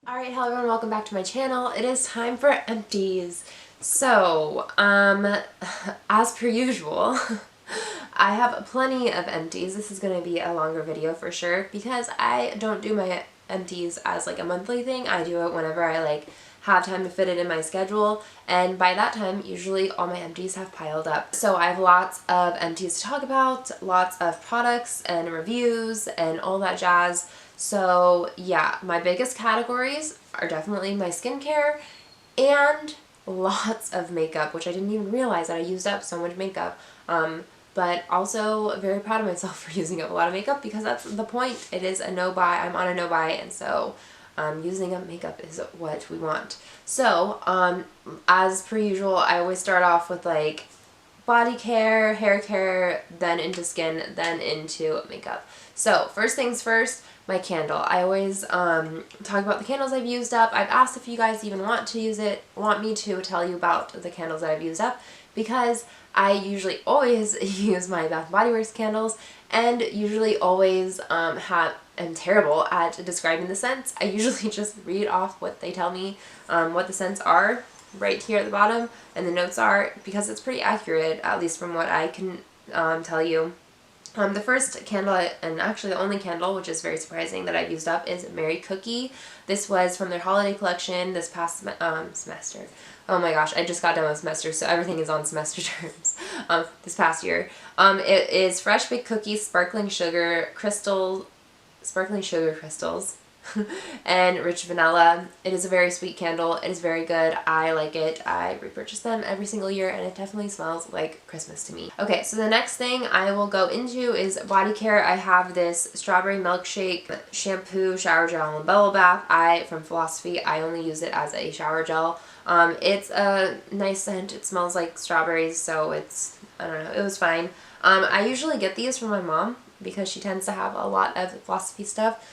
Alright, hello everyone, welcome back to my channel. It is time for empties. So, as per usual, I have plenty of empties. This is going to be a longer video for sure because I don't do my empties as like a monthly thing. I do it whenever I have time to fit it in my schedule, and by that time usually all my empties have piled up. So I have lots of empties to talk about, lots of products and reviews and all that jazz. So yeah, my biggest categories are definitely my skincare and lots of makeup, which I didn't even realize that I used up so much makeup. But also very proud of myself for using up a lot of makeup because that's the point. It is a no buy. I'm on a no buy, and so using up makeup is what we want. So as per usual, I always start off with like body care, hair care, then into skin, then into makeup. So first things first, my candle. I always talk about the candles I've used up. I've asked if you guys even want me to tell you about the candles that I've used up, because I usually always use my Bath & Body Works candles, and usually always am terrible at describing the scents. I usually just read off what they tell me, what the scents are right here at the bottom, and the notes are, because it's pretty accurate, at least from what I can tell you. The first candle, and actually the only candle, which is very surprising, that I've used up is Merry Cookie. This was from their holiday collection this past semester. Oh my gosh, I just got done with semester, so everything is on semester terms. This past year. It is Fresh Baked Cookies, Sparkling Sugar Crystals, and rich vanilla. It is a very sweet candle. It is very good. I like it. I repurchase them every single year, and it definitely smells like Christmas to me. Okay, so the next thing I will go into is body care. I have this strawberry milkshake shampoo, shower gel, and bubble bath. From Philosophy, I only use it as a shower gel. It's a nice scent. It smells like strawberries, so it's, I don't know, it was fine. I usually get these from my mom because she tends to have a lot of Philosophy stuff.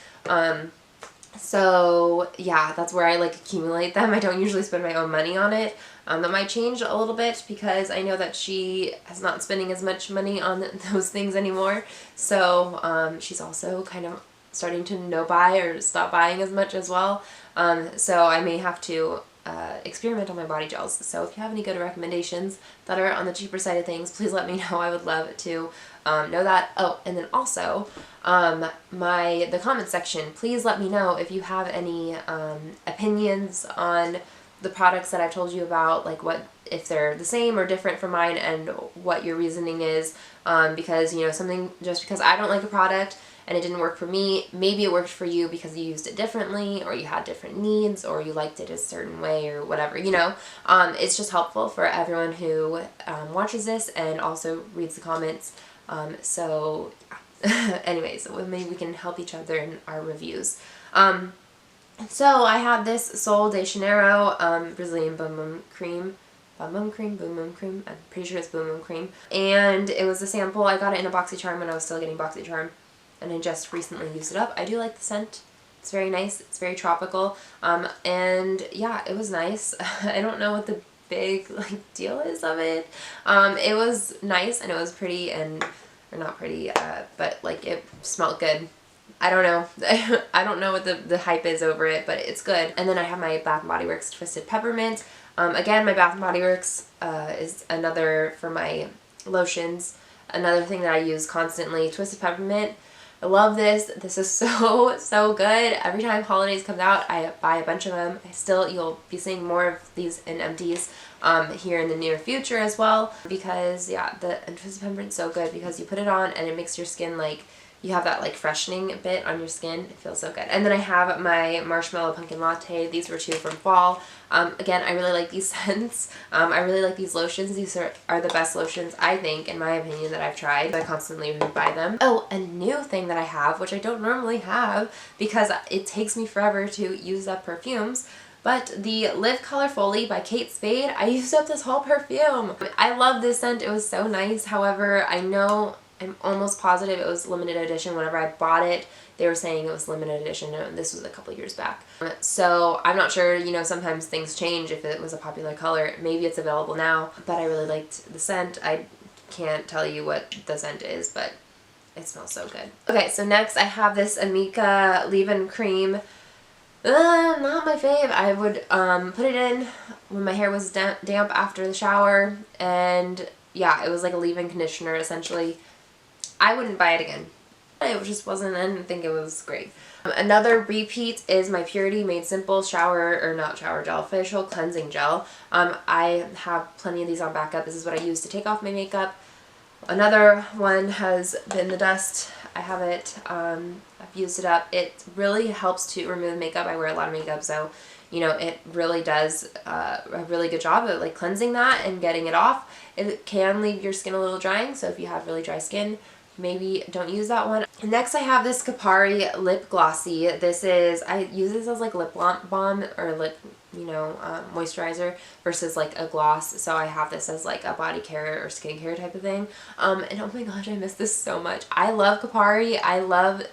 So yeah, that's where I accumulate them. I don't usually spend my own money on it. That might change a little bit because I know that she is not spending as much money on those things anymore. So she's also kind of starting to no buy or stop buying as much as well. So I may have to experiment on my body gels. So if you have any good recommendations that are on the cheaper side of things, please let me know. I would love to know that. Oh, and then also the comment section, please let me know if you have any opinions on the products that I've told you about, if they're the same or different from mine, and what your reasoning is, because just because I don't like a product and it didn't work for me, maybe it worked for you because you used it differently, or you had different needs, or you liked it a certain way, or whatever, It's just helpful for everyone who watches this and also reads the comments. So yeah. Anyways, maybe we can help each other in our reviews. So I have this Sol de Janeiro Brazilian Boom Boom Cream. Boom Boom Cream. I'm pretty sure it's Boom Boom Cream. And it was a sample. I got it in a BoxyCharm when I was still getting BoxyCharm, and I just recently used it up. I do like the scent. It's very nice. It's very tropical. And yeah, it was nice. I don't know what the big deal is of it. It was nice, and it was pretty, and or not pretty, but it smelled good. I don't know. I don't know what the hype is over it, but it's good. And then I have my Bath & Body Works Twisted Peppermint. Again, my Bath & Body Works is another, for my lotions, another thing that I use constantly. Twisted Peppermint. I love this. This is so good. Every time holidays comes out, I buy a bunch of them. You'll be seeing more of these in empties here in the near future as well, because yeah, the Twisted Peppermint's so good because you put it on and it makes your skin you have that freshening bit on your skin. It feels so good. And then I have my Marshmallow Pumpkin Latte. These were 2 from fall. Again, I really like these scents. I really like these lotions. These are the best lotions, I think, in my opinion, that I've tried. I constantly rebuy them. Oh, a new thing that I have, which I don't normally have because it takes me forever to use up perfumes, but the Live Colorfully by Kate Spade. I used up this whole perfume. I love this scent. It was so nice. However, I'm almost positive it was limited edition. Whenever I bought it, they were saying it was limited edition, and this was a couple years back. So I'm not sure, sometimes things change. If it was a popular color, maybe it's available now, but I really liked the scent. I can't tell you what the scent is, but it smells so good. Okay, so next I have this Amika Leave-In Cream Not my fave. I would put it in when my hair was damp after the shower, and yeah, it was like a leave-in conditioner essentially. I wouldn't buy it again. It just wasn't, I didn't think it was great. Another repeat is my Purity Made Simple shower, or not shower gel, facial cleansing gel. I have plenty of these on backup. This is what I use to take off my makeup. Another one has been the dust. I have it. I've used it up. It really helps to remove makeup. I wear a lot of makeup, so you know it really does a really good job of like cleansing that and getting it off. It can leave your skin a little drying, so if you have really dry skin, maybe don't use that one. Next I have this Kapari Lip Glossy. This is, I use this as like lip balm or lip, you know, moisturizer versus like a gloss. So I have this as like a body care or skincare type of thing. And oh my gosh, I miss this so much. I love Kapari. I love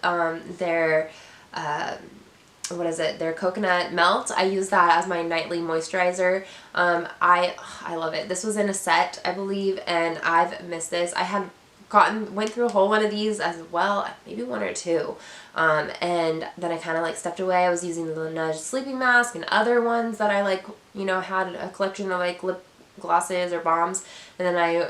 their what is it, their coconut melt. I use that as my nightly moisturizer. I love it. This was in a set, I believe, and I've missed this. I had went through a whole one of these as well, maybe one or two, and then I kind of like stepped away. I was using the Laneige sleeping mask and other ones that I like, you know, had a collection of like lip glosses or balms, and then I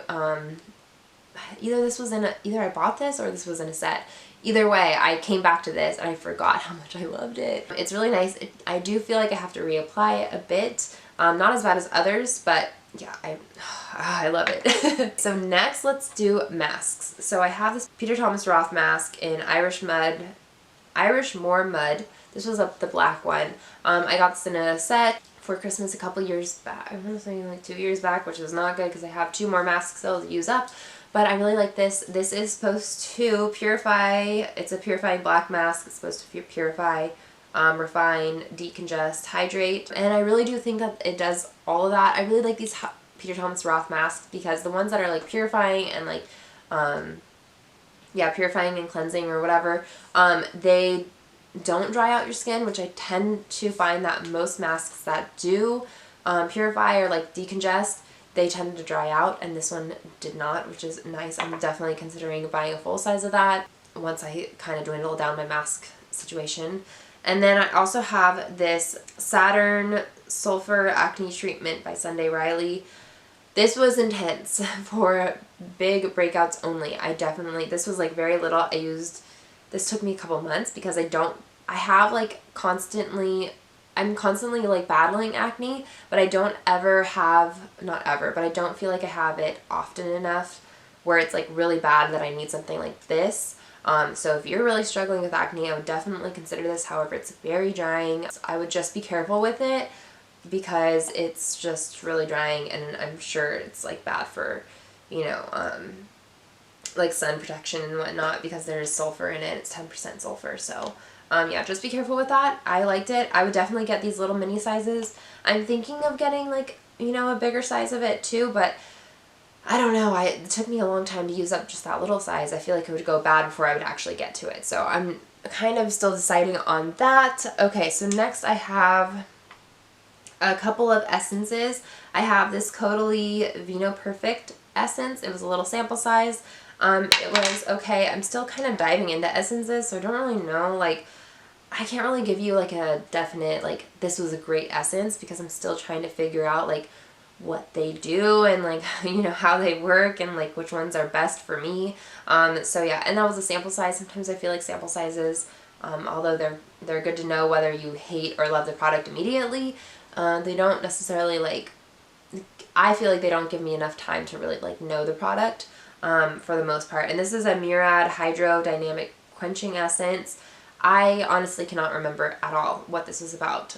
either I bought this or this was in a set. Either way, I came back to this and I forgot how much I loved it. It's really nice. I do feel like I have to reapply it a bit, not as bad as others, but yeah, I love it. So next, let's do masks. So I have this Peter Thomas Roth mask in Irish Moor Mud. This was the black one. I got this in a set for Christmas a couple years back. I want to say like 2 years back, which is not good because I have 2 more masks still to use up. But I really like this. This is supposed to purify. It's a purifying black mask. It's supposed to purify, refine, decongest, hydrate, and I really do think that it does all of that. I really like these Peter Thomas Roth masks because the ones that are like purifying and like yeah, purifying and cleansing or whatever, they don't dry out your skin, which I tend to find that most masks that do purify or like decongest, they tend to dry out, and this one did not, which is nice. I'm definitely considering buying a full size of that once I kind of dwindle down my mask situation. And then I also have this Saturn Sulfur Acne Treatment by Sunday Riley. This was intense for big breakouts only. This was like very little. This took me a couple months because I'm constantly like battling acne, but I don't ever have, not ever, but I don't feel like I have it often enough where it's like really bad that I need something like this. So if you're really struggling with acne, I would definitely consider this. However, it's very drying. I would just be careful with it because it's just really drying, and I'm sure it's like bad for, you know, like sun protection and whatnot because there's sulfur in it. It's 10% sulfur. So yeah, just be careful with that. I liked it. I would definitely get these little mini sizes. I'm thinking of getting like, you know, a bigger size of it too, but I don't know. It took me a long time to use up just that little size. I feel like it would go bad before I would actually get to it. So I'm kind of still deciding on that. Okay, so next I have a couple of essences. I have this Caudalie Vino Perfect essence. It was a little sample size. It was okay. I'm still kind of diving into essences, so I don't really know, like, I can't really give you like a definite, like, this was a great essence because I'm still trying to figure out like what they do and like, you know, how they work and like which ones are best for me. So yeah, and that was a sample size. Sometimes I feel like sample sizes, although they're good to know whether you hate or love the product immediately, they don't necessarily like, I feel like they don't give me enough time to really like know the product for the most part. And this is a Murad Hydro Dynamic Quenching Essence. I honestly cannot remember at all what this was about,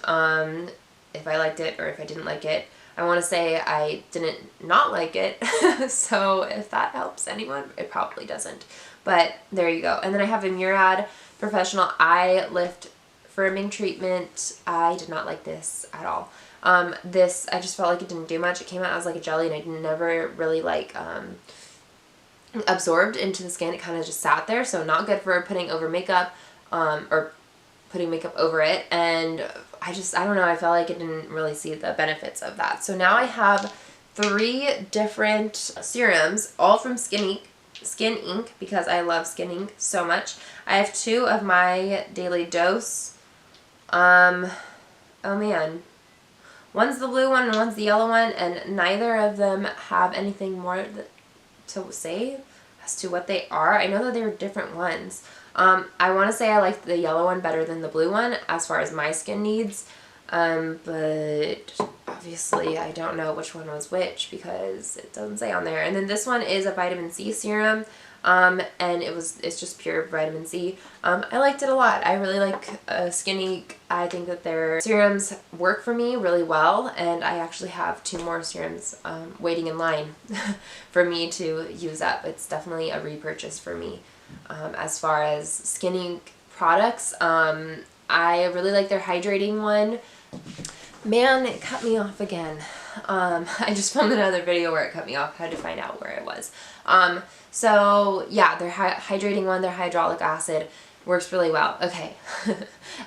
if I liked it or if I didn't like it. I want to say I didn't not like it, so if that helps anyone, it probably doesn't. But there you go. And then I have a Murad Professional Eye Lift Firming Treatment. I did not like this at all. This, I just felt like it didn't do much. It came out as like a jelly and I never really like absorbed into the skin. It kind of just sat there, so not good for putting over makeup or putting makeup over it. And I don't know, I felt like I didn't really see the benefits of that. So now I have 3 different serums, all from Skin Inc. because I love Skin Inc. so much. I have 2 of my Daily Dose Oh man. One's the blue one and one's the yellow one, and neither of them have anything more to say as to what they are. I know that they were different ones. I want to say I like the yellow one better than the blue one as far as my skin needs, but obviously I don't know which one was which because it doesn't say on there. And then this one is a vitamin C serum, and it's just pure vitamin C. I liked it a lot. I really like Skinny. I think that their serums work for me really well, and I actually have 2 more serums waiting in line for me to use up. It's definitely a repurchase for me. As far as Skinny products, I really like their hydrating one. Man, it cut me off again. I just filmed another video where it cut me off. I had to find out where it was. So yeah, their hydrating one, their hydraulic acid, works really well. Okay.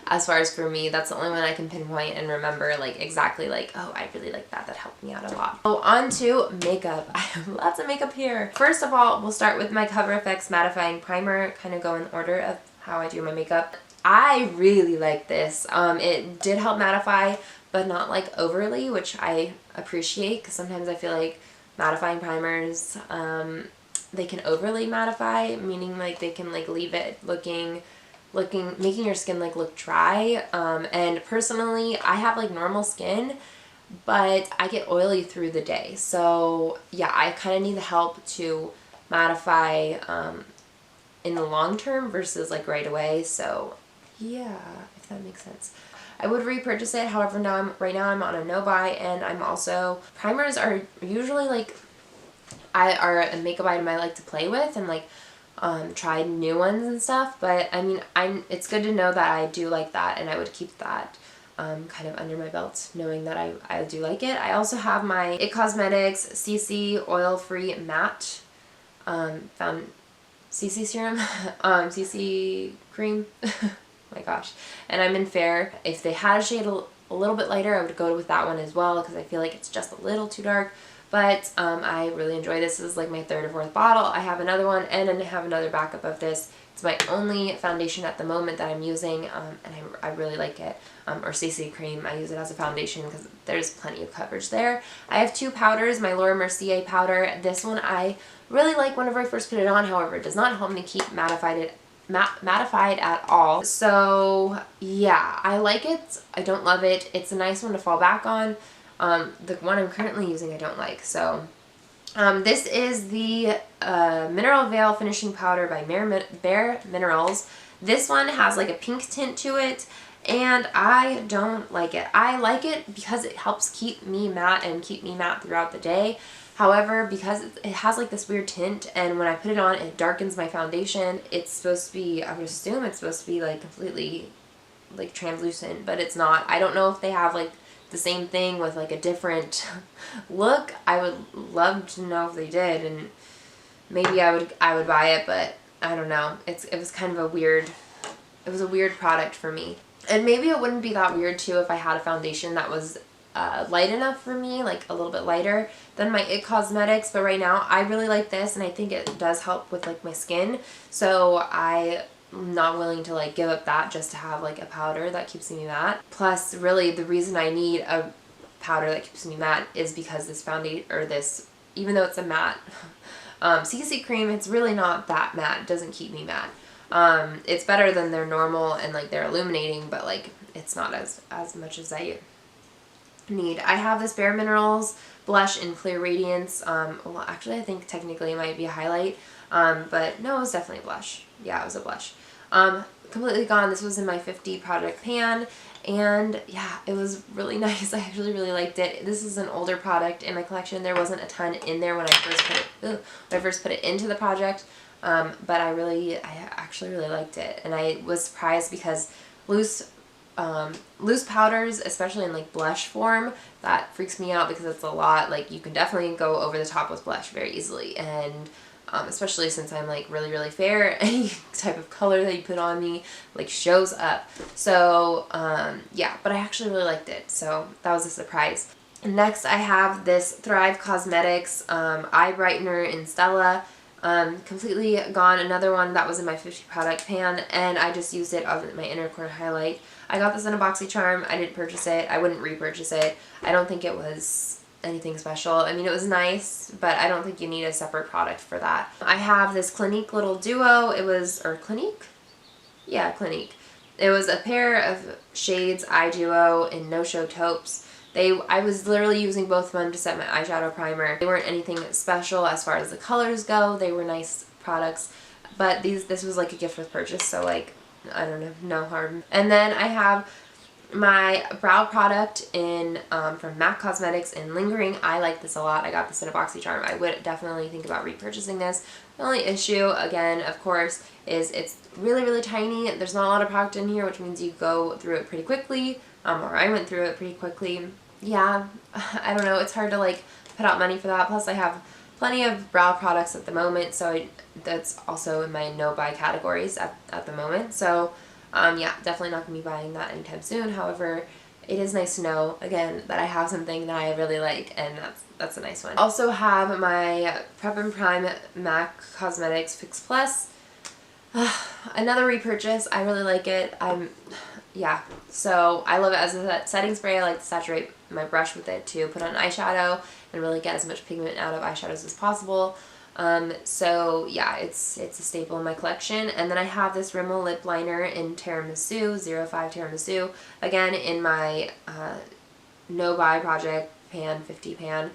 As far as for me, that's the only one I can pinpoint and remember like exactly like, oh, I really like that. That helped me out a lot. So on to makeup. I have lots of makeup here. First of all, we'll start with my Cover FX mattifying primer, kind of go in order of how I do my makeup. I really like this. It did help mattify, but not like overly, which I appreciate because sometimes I feel like mattifying primers, they can overly mattify, meaning like they can like leave it making your skin like look dry. And personally, I have like normal skin, but I get oily through the day. So yeah, I kind of need the help to mattify in the long term versus like right away. So yeah, if that makes sense. I would repurchase it. However, right now I'm on a no buy, and I'm also, primers are usually like, are a makeup item I like to play with and like try new ones and stuff. But I mean, it's good to know that I do like that, and I would keep that kind of under my belt, knowing that I do like it. I also have my IT Cosmetics CC Oil Free Matte found CC serum, CC cream. My gosh. And I'm in Fair. If they had a shade a little bit lighter, I would go with that one as well because I feel like it's just a little too dark. But I really enjoy this. This is like my 3rd or 4th bottle. I have another one, and then I have another backup of this. It's my only foundation at the moment that I'm using, and I really like it. Or CC cream. I use it as a foundation because there's plenty of coverage there. I have 2 powders. My Laura Mercier powder. This one I really like whenever I first put it on. However, it does not help me keep mattified at all. So yeah, I like it. I don't love it. It's a nice one to fall back on. The one I'm currently using I don't like. So this is the Mineral Veil Finishing Powder by Bare Minerals. This one has like a pink tint to it, and I don't like it. I like it because it helps keep me matte and keep me matte throughout the day. However, because it has like this weird tint, and when I put it on, it darkens my foundation. It's supposed to be, I would assume it's supposed to be like completely like translucent, but it's not. I don't know if they have like the same thing with like a different look. I would love to know if they did, and maybe I would buy it, but I don't know. It was kind of a weird product for me. And maybe it wouldn't be that weird too if I had a foundation that was light enough for me, like a little bit lighter than my IT Cosmetics. But right now I really like this, and I think it does help with like my skin. So I'm not willing to like give up that just to have like a powder that keeps me matte. Plus, really the reason I need a powder that keeps me matte is because this foundation, or this, even though it's a matte CC cream, it's really not that matte. It doesn't keep me matte. It's better than their normal and like their illuminating, but like it's not as much as I need. I have this Bare Minerals blush in Clear Radiance. Well, actually I think technically it might be a highlight, but no, it was definitely a blush. Yeah, it was a blush. Completely gone. This was in my 50 product pan, and yeah, it was really nice. I actually really liked it. This is an older product in my collection. There wasn't a ton in there when I first put it into the project, but I actually really liked it, and I was surprised because loose powders, especially in like blush form, that freaks me out because it's a lot. Like, you can definitely go over the top with blush very easily, and especially since I'm like really fair, any type of color that you put on me like shows up. So yeah, but I actually really liked it, so that was a surprise. Next, I have this Thrive Cosmetics eye brightener in Stella. completely gone. Another one that was in my 50 product pan, and I just used it on my inner corner highlight. I got this in a BoxyCharm. I didn't purchase it. I wouldn't repurchase it. I don't think it was anything special. I mean, it was nice, but I don't think you need a separate product for that. I have this Clinique little duo. It was, or Clinique? Yeah, Clinique. It was a pair of shades, eye duo in no-show taupes. I was literally using both of them to set my eyeshadow primer. They weren't anything special as far as the colors go. They were nice products, but this was like a gift with purchase, so like, I don't know, no harm. And then I have my brow product in from MAC Cosmetics in Lingering. I like this a lot. I got this in a BoxyCharm. I would definitely think about repurchasing this. The only issue, again, of course, is it's really, really tiny. There's not a lot of product in here, which means you go through it pretty quickly, or I went through it pretty quickly. Yeah, I don't know. It's hard to like put out money for that. Plus, I have plenty of brow products at the moment, so that's also in my no-buy categories at the moment. So, yeah, definitely not going to be buying that anytime soon. However, it is nice to know, again, that I have something that I really like, and that's a nice one. Also have my Prep and Prime MAC Cosmetics Fix Plus. Another repurchase. I really like it. Yeah, so I love it as a setting spray. I like to saturate my brush with it to put on eyeshadow and really get as much pigment out of eyeshadows as possible. So yeah, it's a staple in my collection. And then I have this Rimmel lip liner in Tiramisu, 05 Tiramisu, again in my no buy project pan, 50 pan.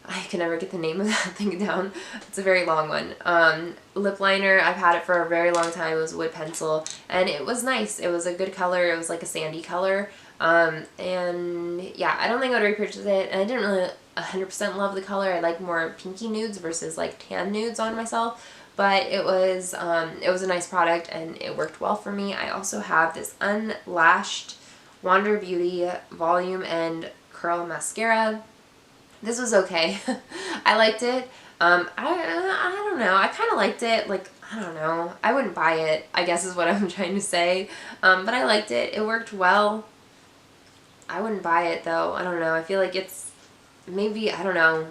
I can never get the name of that thing down. It's a very long one. Lip liner, I've had it for a very long time. It was wood pencil, and it was nice. It was a good color. It was like a sandy color. And yeah, I don't think I would repurchase it, and I didn't really 100% love the color. I like more pinky nudes versus like tan nudes on myself, but it was a nice product, and it worked well for me. I also have this Unlashed Wander Beauty Volume and Curl Mascara. This was okay. I liked it. I don't know. I kind of liked it. Like, I don't know. I wouldn't buy it, I guess is what I'm trying to say. But I liked it. It worked well. I wouldn't buy it though. I don't know. I feel like it's maybe, I don't know.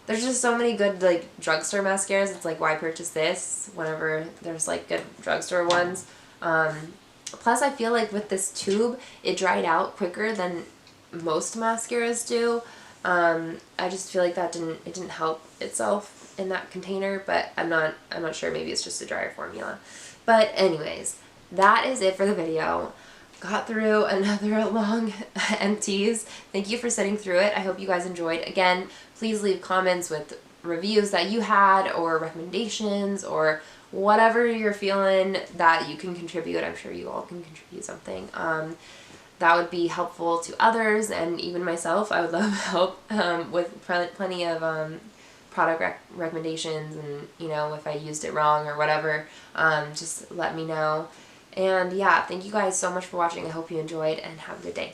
There's just so many good like drugstore mascaras. It's like, why purchase this whenever there's like good drugstore ones? Plus I feel like with this tube, it dried out quicker than most mascaras do. I just feel like it didn't help itself in that container, but I'm not sure. Maybe it's just a dryer formula. But anyways, that is it for the video. Got through another long empties. Thank you for sitting through it. I hope you guys enjoyed. Again, please leave comments with reviews that you had or recommendations or whatever you're feeling that you can contribute. I'm sure you all can contribute something. That would be helpful to others and even myself. I would love help with plenty of product recommendations, and you know, if I used it wrong or whatever, just let me know. And yeah, thank you guys so much for watching. I hope you enjoyed, and have a good day.